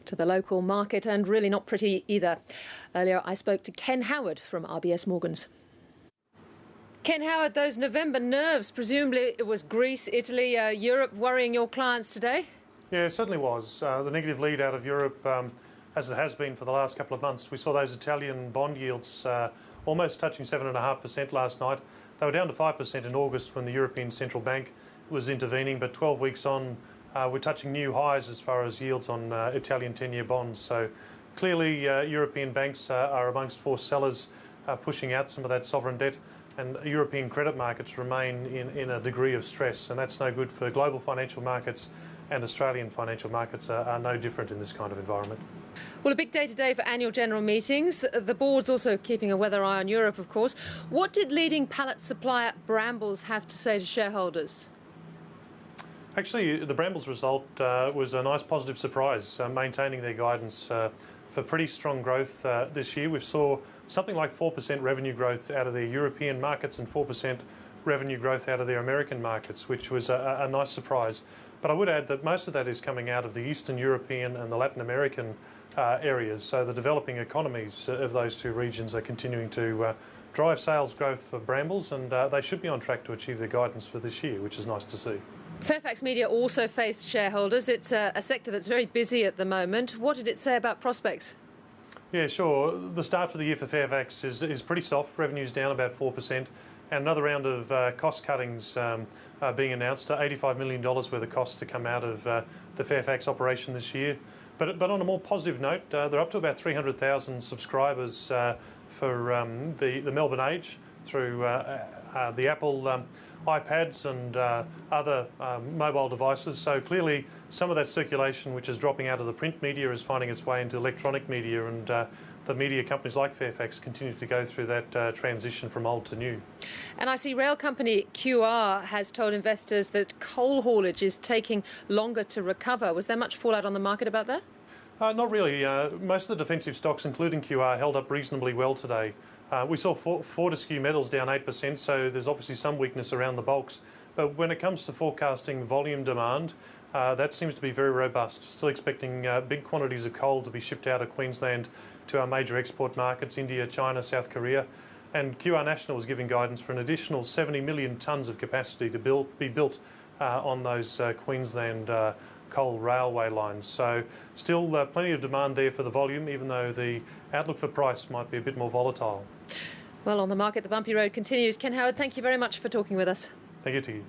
to the local market, and really not pretty either. Earlier I spoke to Ken Howard from RBS Morgans. Ken Howard, those November nerves, presumably it was Greece, Italy, Europe worrying your clients today? Yeah, it certainly was. The negative lead out of Europe, as it has been for the last couple of months. We saw those Italian bond yields almost touching 7.5% last night. They were down to 5% in August when the European Central Bank was intervening, but 12 weeks on, we're touching new highs as far as yields on Italian 10-year bonds. So clearly European banks are amongst forced sellers pushing out some of that sovereign debt, and European credit markets remain in a degree of stress, and that's no good for global financial markets, and Australian financial markets are no different in this kind of environment. Well, a big day today for annual general meetings. The board's also keeping a weather eye on Europe, of course. What did leading pallet supplier Brambles have to say to shareholders? Actually, the Brambles result was a nice positive surprise, maintaining their guidance for pretty strong growth this year. We saw something like 4% revenue growth out of their European markets and 4% revenue growth out of their American markets, which was a nice surprise. But I would add that most of that is coming out of the Eastern European and the Latin American areas. So the developing economies of those two regions are continuing to drive sales growth for Brambles, and they should be on track to achieve their guidance for this year, which is nice to see. Fairfax Media also faced shareholders. It's a sector that's very busy at the moment. What did it say about prospects? Yeah, sure. The start for the year for Fairfax is pretty soft. Revenue's down about 4%. And another round of cost cuttings being announced, $85 million worth of costs to come out of the Fairfax operation this year. But on a more positive note, they're up to about 300,000 subscribers for the Melbourne Age through the Apple iPads and other mobile devices. So clearly some of that circulation which is dropping out of the print media is finding its way into electronic media, and the media companies like Fairfax continue to go through that transition from old to new. And I see rail company QR has told investors that coal haulage is taking longer to recover. Was there much fallout on the market about that? Not really. Most of the defensive stocks, including QR, held up reasonably well today. We saw Fortescue Metals down 8%, so there's obviously some weakness around the bulks. But when it comes to forecasting volume demand, that seems to be very robust. Still expecting big quantities of coal to be shipped out of Queensland to our major export markets, India, China, South Korea. And QR National is giving guidance for an additional 70 million tonnes of capacity to be built on those Queensland coal railway lines. So still plenty of demand there for the volume, even though the outlook for price might be a bit more volatile. Well, on the market, the bumpy road continues. Ken Howard, thank you very much for talking with us. Thank you, Tiggy.